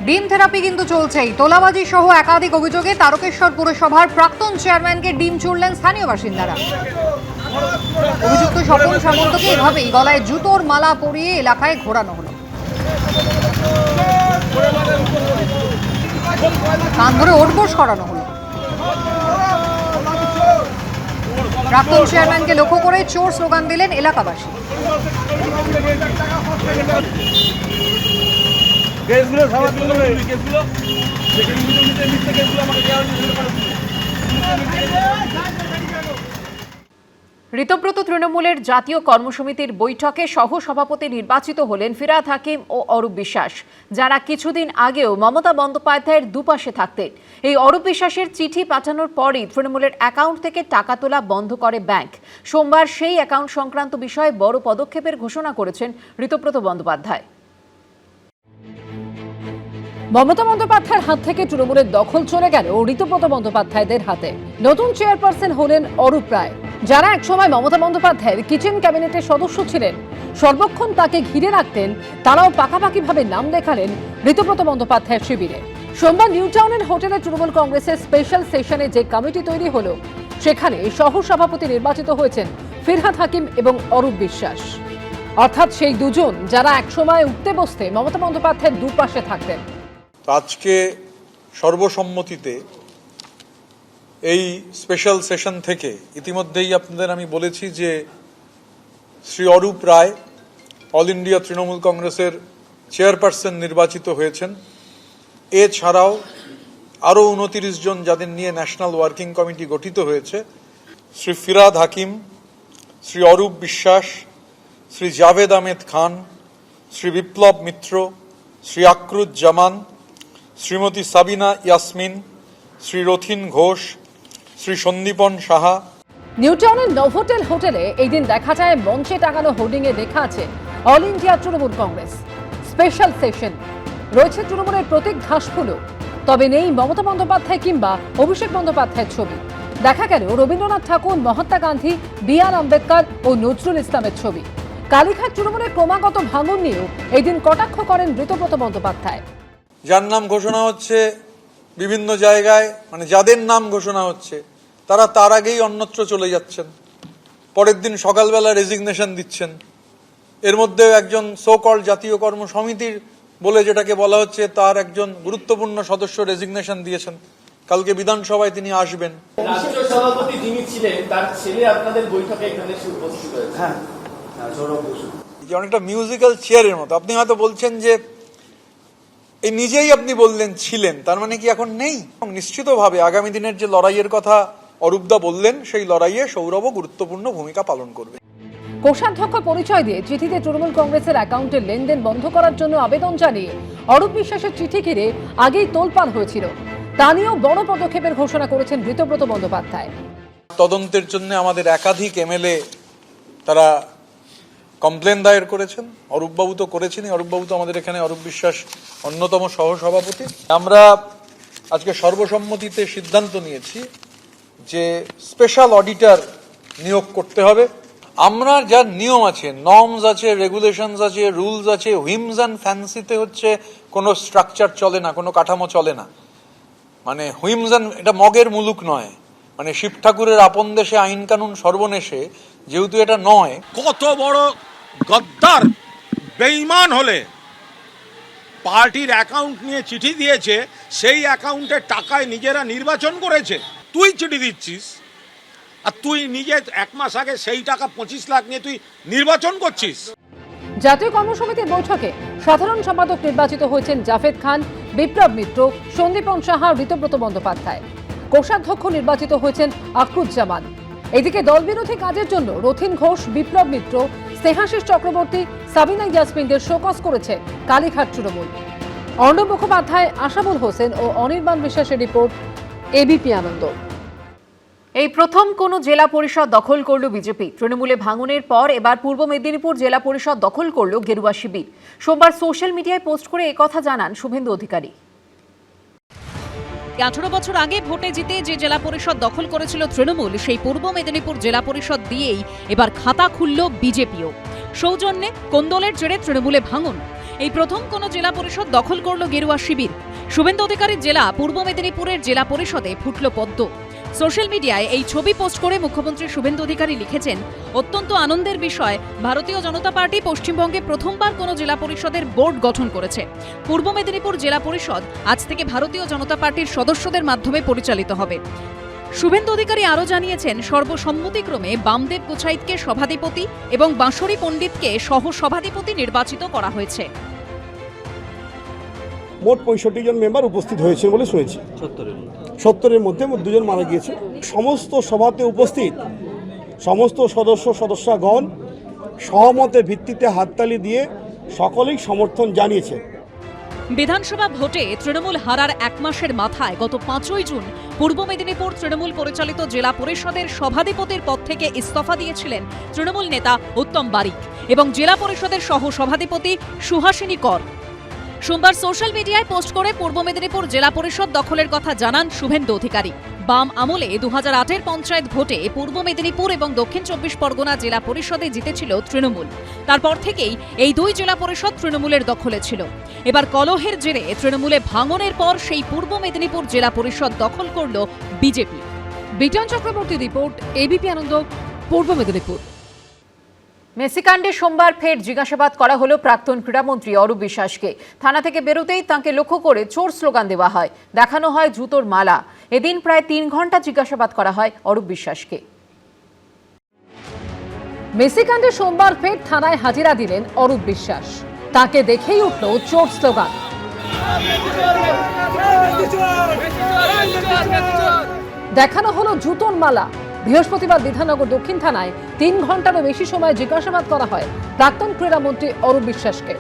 ডিম থেরাপি কিন্তু চলছেই। তোলাবাজি সহ একাধিক অভিযোগে তারকেশ্বর পুরসভার প্রাক্তন চেয়ারম্যানকে ডিম চুড়লেন স্থানীয় বাসিন্দারা। অভিযুক্ত স্বপন সামন্তকে এভাবেই গলায় জুতোর মালা পরিয়ে এলাকায় ঘোরানো হলো। কান ধরে ওঠবোস করানো হলো। প্রাক্তন চেয়ারম্যানকে লক্ষ্য করে চোর স্লোগান দিলেন এলাকাবাসী। ঋতব্রত তৃণমূলের জাতীয় কর্মসমিতির বৈঠকে সহ সভাপতি নির্বাচিত হলেন ফিরহাদ হাকিম ও অরূপ বিশ্বাস, যারা কিছুদিন আগেও মমতা বন্দ্যোপাধ্যায়ের দুপাশে থাকতেন। এই অরূপ বিশ্বাসের চিঠি পাঠানোর পরই তৃণমূলের অ্যাকাউন্ট থেকে টাকা তোলা বন্ধ করে ব্যাংক। সোমবার সেই অ্যাকাউন্ট সংক্রান্ত বিষয়ে বড় পদক্ষেপের ঘোষণা করেছেন ঋতব্রত বন্দ্যোপাধ্যায়। মমতা বন্দ্যোপাধ্যায়ের হাত থেকে তৃণমূলের দখল চলে গেল ঋতব্রত বন্দ্যোপাধ্যায়দের হাতে। নতুন চেয়ারপারসন হলেন অরূপ রায়, যারা একসময় মমতা বন্দ্যোপাধ্যায়ের কিচেন ক্যাবিনেটের সদস্য ছিলেন। সর্বক্ষণ তাকে ঘিরে রাখতেন, তারাও পাকাপাকিভাবে নাম লেখালেন ঋতব্রত বন্দ্যোপাধ্যায়ের শিবিরে। সোমবার নিউ টাউনের হোটেলে তৃণমূল কংগ্রেসের স্পেশাল সেশনে যে কমিটি তৈরি হলো, সেখানে সহ সভাপতি নির্বাচিত হয়েছেন ফিরহাদ হাকিম এবং অরূপ বিশ্বাস, অর্থাৎ সেই দুজন যারা একসময় উঠতে বসতে মমতা বন্দ্যোপাধ্যায়ের দুপাশে থাকতেন। আজকে সর্বসম্মতিতে এই স্পেশাল সেশন থেকে ইতিমধ্যেই আপনাদের আমি বলেছি যে শ্রী অরূপ রায় অল ইন্ডিয়া তৃণমূল কংগ্রেসের চেয়ারপারসন নির্বাচিত হয়েছেন। এছাড়াও আরও 29 জন যাদের নিয়ে ন্যাশনাল ওয়ার্কিং কমিটি গঠিত হয়েছে, শ্রী ফিরহাদ হাকিম, শ্রী অরূপ বিশ্বাস, শ্রী জাভেদ আহমেদ খান, শ্রী বিপ্লব মিত্র, শ্রী আকরুজ্জামান, শ্রীমতী সাবিনা ইয়াসমিন, শ্রী রথিন ঘোষ, শ্রী সন্দীপন সাহা। নিউ টাউনের নোভোটেল হোটেলে এই দিন দেখা যায় মঞ্চে টাঙানো হোর্ডিংয়ে লেখা আছে all India Trinamool Congress special session. রয়েছে তৃণমূলের প্রতীক ঘাসফুলও, তবে নেই মমতা বন্দ্যোপাধ্যায় কিংবা অভিষেক বন্দ্যোপাধ্যায়ের ছবি। দেখা গেল রবীন্দ্রনাথ ঠাকুর, মহাত্মা গান্ধী, বি.আর. আম্বেদকর ও নজরুল ইসলামের ছবি। কালীঘাট তৃণমূলের ক্রমাগত ভাঙন নিয়েও এই দিন কটাক্ষ করেন ঋতব্রত বন্দ্যোপাধ্যায়। যার নাম ঘোষণা হচ্ছে বিভিন্ন জায়গায়, মানে যাদের নাম ঘোষণা হচ্ছে তারা তার আগেই অন্যত্র চলে যাচ্ছেন, পরের দিন সকালবেলা রেজিগনেশন দিচ্ছেন। এর মধ্যেও একজন সো কল্ড জাতীয় কর্মসমিতির বলে যেটাকে বলা হচ্ছে, তার একজন গুরুত্বপূর্ণ সদস্য রেজিগনেশন দিয়েছেন। কালকে বিধানসভায় তিনি আসবেন। রাজ্য সভাপতি যিনি ছিলেন তার ছেলে আপনাদের বৈঠকে এখানে উপস্থিত হয়েছে। হ্যাঁ, অনেকটা মিউজিক্যাল চেয়ারের মতো। আপনি হয়তো বলছেন যে এই নিজেই আপনি বললেন ছিলেন, তার মানে কি এখন নেই? নিশ্চিতভাবে আগামী দিনের যে লড়াইয়ের কথা অরূপদা বললেন, সেই লড়াইয়ে সৌরভও গুরুত্বপূর্ণ ভূমিকা পালন করবে। কোষাধ্যক্ষ পরিচয় দিয়ে চিঠিতে তৃণমূল কংগ্রেসের অ্যাকাউন্টের লেনদেন বন্ধ করার জন্য আবেদন জানিয়ে অরূপ বিশ্বাসের চিঠি ঘিরে আগেই তোলপাড় হয়েছিল। তা নিয়েও বড় পদক্ষেপের ঘোষণা করেছেন ঋতব্রত বন্দ্যোপাধ্যায়। তদন্তের জন্য আমাদের একাধিক এমএলএ তারা কমপ্লেন দায়ের করেছেন। অরূপবাবু তো করেছেনই, অরূপবাবু তো আমাদের এখানে, অরূপ বিশ্বাস অন্যতম সহসভাপতি। আমরা আজকে সর্বসম্মতিতে সিদ্ধান্ত নিয়েছি যে স্পেশাল অডিটর নিয়োগ করতে হবে। আমরা যা নিয়ম আছে, নর্মস আছে, রেগুলেশনস আছে, রুলস আছে, হুইমস অ্যান্ড ফ্যান্সিতে হচ্ছে কোনো স্ট্রাকচার চলে না, কোনো কাঠামো চলে না। মানে হুইমস অ্যান্ড, এটা মগের মুলুক নয়। মানে শিব ঠাকুরের আপন দেশে আইন কানুন সর্বনেশে, যেহেতু এটা নয়। কত বড় গদ্দার বেঈমান হলে পার্টির অ্যাকাউন্ট নিয়ে চিঠি দিয়েছে, সেই অ্যাকাউন্টের টাকায় নিজেরা নির্বাচন করেছে। তুই চিঠি দিচ্ছিস আর তুই নিজে 1 মাস আগে সেই টাকা 25 লাখ নিয়ে তুই নির্বাচন করছিস। জাতীয় কর্মসমিতির বৈঠকে সাধারণ সম্পাদক নির্বাচিত হয়েছেন জাভেদ খান, বিপ্লব মিত্র, সন্দীপন সাহা, ঋতব্রত বন্দ্যোপাধ্যায়। কোষাধ্যক্ষ নির্বাচিত হয়েছেন আকরুজ্জামান। এদিকে দলবিরোধী কাজের জন্য রথিন ঘোষ, বিপ্লব মিত্র, স্নেহাশিস চক্রবর্তী, সাবিনা ইয়াসমিনদের শোকজ করেছে কালীঘাট তৃণমূল। অর্ণব মুখোপাধ্যায়, আশাবুল হোসেন ও অনির্বাণ বিশ্বাসের রিপোর্ট, এবিপি আনন্দ। এই প্রথম কোনো জেলা পরিষদ দখল করল বিজেপি। তৃণমূলে ভাঙনের পর এবার পূর্ব মেদিনীপুর জেলা পরিষদ দখল করল গেরুয়া শিবির। সোমবার সোশ্যাল মিডিয়ায় পোস্ট করে একথা জানান শুভেন্দু অধিকারী। 18 বছর আগে ভোটে জিতে যে জেলা পরিষদ দখল করেছিল তৃণমূল, সেই পূর্ব মেদিনীপুর জেলা পরিষদ দিয়েই এবার খাতা খুলল বিজেপিও। সৌজন্যে কোন্দলের জেরে তৃণমূলে ভাঙন। এই প্রথম কোনো জেলা পরিষদ দখল করল গেরুয়া শিবির। শুভেন্দু অধিকারীর জেলা পূর্ব মেদিনীপুরের জেলা পরিষদে ফুটল পদ্ম। সোশ্যাল মিডিয়ায় এই ছবি পোস্ট করে মুখ্যমন্ত্রী শুভেন্দু অধিকারী লিখেছেন, অত্যন্ত আনন্দের বিষয়, ভারতীয় জনতা পার্টি পশ্চিমবঙ্গে প্রথমবার কোনো জেলা পরিষদের বোর্ড গঠন করেছে। পূর্ব মেদিনীপুর জেলা পরিষদ আজ থেকে ভারতীয় জনতা পার্টির সদস্যদের মাধ্যমে পরিচালিত হবে। শুভেন্দু অধিকারী আরও জানিয়েছেন, সর্বসম্মতিক্রমে বামদেব গোছাইতকে সভাধিপতি এবং বাঁশরী পণ্ডিতকে সহ সভাধিপতি নির্বাচিত করা হয়েছে। মোট 65 জন মেম্বার উপস্থিত হয়েছে বলে শুনেছি। 70-এর মধ্যে 2 জন মারা গিয়েছে। সমস্ত সভাতে উপস্থিত সমস্ত সদস্যগণ সহমতের ভিত্তিতে হাততালি দিয়ে সকলেই সমর্থন জানিয়েছে। বিধানসভা ভোটে তৃণমূল হারার 1 মাসের মাথায় গত 5ই জুন পূর্ব মেদিনীপুর তৃণমূল পরিচালিত জেলা পরিষদের সভাধিপতির পদ থেকে ইস্তফা দিয়েছিলেন তৃণমূল নেতা উত্তম বারিক এবং জেলা পরিষদের সহ সভাধিপতি সুহাসিনী কর। সোমবার সোশ্যাল মিডিয়ায় পোস্ট করে পূর্ব মেদিনীপুর জেলা পরিষদ দখলের কথা জানান শুভেন্দু অধিকারী। বাম আমলে 2008-এর পঞ্চায়েত ভোটে পূর্ব মেদিনীপুর এবং দক্ষিণ 24 পরগনা জেলা পরিষদে জিতেছিল তৃণমূল। তারপর থেকেই এই 2 জেলা পরিষদ তৃণমূলের দখলে ছিল। এবার কলহের জেরে তৃণমূলে ভাঙনের পর সেই পূর্ব মেদিনীপুর জেলা পরিষদ দখল করল BJP. Biton Chakraborty report, ABP Ananda, Purba Medinipur. মেসিকাণ্ডে সোমবার ফের জিজ্ঞাসাবাদ করা হলো প্রাক্তন ক্রীড়ামন্ত্রী অরূপ বিশ্বাসকে। থানা থেকে বেরোতেই তাঁকে লক্ষ্য করে চোর স্লোগান দেওয়া হয়, দেখানো হয় জুতোর মালা। এদিন প্রায় 3 ঘন্টা জিজ্ঞাসাবাদ করা হয় অরূপ বিশ্বাসকে। মেসিকাণ্ডে সোমবার ফের থানায় হাজিরা দিলেন অরূপ বিশ্বাস। তাকে দেখেই উঠল চোর স্লোগান। দেখানো হলো জুতোর মালা। বৃহস্পতিবার বিধাননগর দক্ষিণ থানায় 3 ঘন্টারও বেশি সময় জিজ্ঞাসাবাদ করা হয় প্রাক্তন ক্রীড়ামন্ত্রী অরূপ বিশ্বাসকে।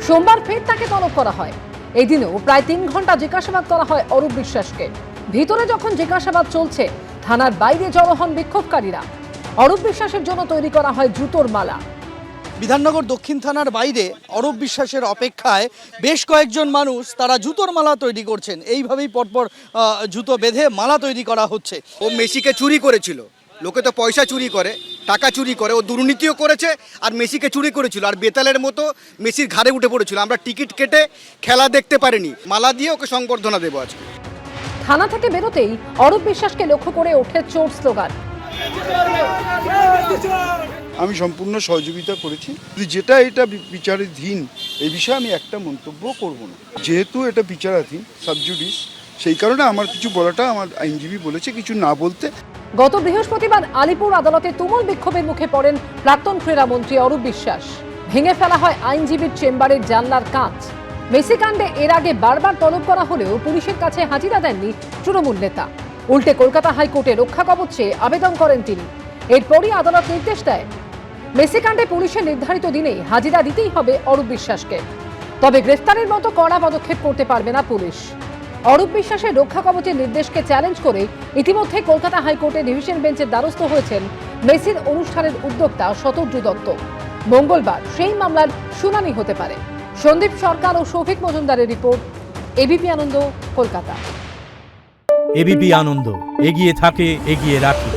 সোমবার ফের তাকে তলব করা হয়। এই দিনেও প্রায় 3 ঘন্টা জিজ্ঞাসাবাদ করা হয় অরূপ বিশ্বাসকে। ভিতরে যখন জিজ্ঞাসাবাদ চলছে, থানার বাইরে জড়ো হন বিক্ষোভকারীরা। অরূপ বিশ্বাসের জন্য তৈরি করা হয় জুতোর মালা। বিধাননগর দক্ষিণ থানার বাইরে অরূপ বিশ্বাসের অপেক্ষায় বেশ কয়েকজন মানুষ তারা জুতোর মালা তৈরি করছেন। এইভাবেই পরপর জুতো বেঁধে মালা তৈরি করা হচ্ছে। ও মেসিকে চুরি করেছিল, লোকে তো পয়সা চুরি করে, টাকা চুরি করে, ও দুর্নীতিও করেছে আর মেসিকে চুরি করেছিল আর বেতালের মতো মেসির ঘাড়ে উঠে পড়েছিল। আমরা টিকিট কেটে খেলা দেখতে পারিনি, মালা দিয়ে ওকে সংবর্ধনা দেবো আজকে। থানা থেকে বেরোতেই অরূপ বিশ্বাসকে লক্ষ্য করে ওঠে চোর স্লোগান। আমি সম্পূর্ণ সহযোগিতা করেছি, যেটা এটা বিচারাধীন এই বিষয়ে আমি একটা মন্তব্য করব না। যেহেতু এটা বিচারাধীন সাবজুডিস, সেই কারণে আমার কিছু বলাটা আমার আইনজীবী বলেছে কিছু না বলতে। গত বৃহস্পতিবার আলিপুর আদালতে তুমুল বিক্ষোভের মুখে পড়েন প্রাক্তন ক্রীড়ামন্ত্রী অরূপ বিশ্বাস। ভেঙে ফেলা হয় আইনজীবীর চেম্বারের জানলার কাঁচ। মেসিকাণ্ডে এর আগে বারবার তলব করা হলেও পুলিশের কাছে হাজিরা দেননি তৃণমূল নেতা। উল্টে কলকাতা হাইকোর্টে রক্ষা কবচ চেয়ে আবেদন করেন তিনি। এরপরই আদালত নির্দেশ দেয়, মেসিকাণ্ডে পুলিশের নির্ধারিত দিনেই হাজিরা দিতেই হবে অরূপ বিশ্বাসকে। তবে গ্রেফতারের মতো কড়া পদক্ষেপ করতে পারবে না পুলিশ। অরূপ বিশ্বাসের রক্ষা কবচের নির্দেশকে চ্যালেঞ্জ করে ইতিমধ্যে কলকাতা হাইকোর্টে ডিভিশন বেঞ্চের দ্বারস্থ হয়েছেন মেসির অনুষ্ঠানের উদ্যোক্তা শতদ্রু দত্ত। মঙ্গলবার সেই মামলার শুনানি হতে পারে। সন্দীপ সরকার ও শৌভিক মজুমদারের রিপোর্ট, এবিপি আনন্দ, কলকাতা। এবিপি আনন্দ, এগিয়ে থাকে, এগিয়ে রাখে।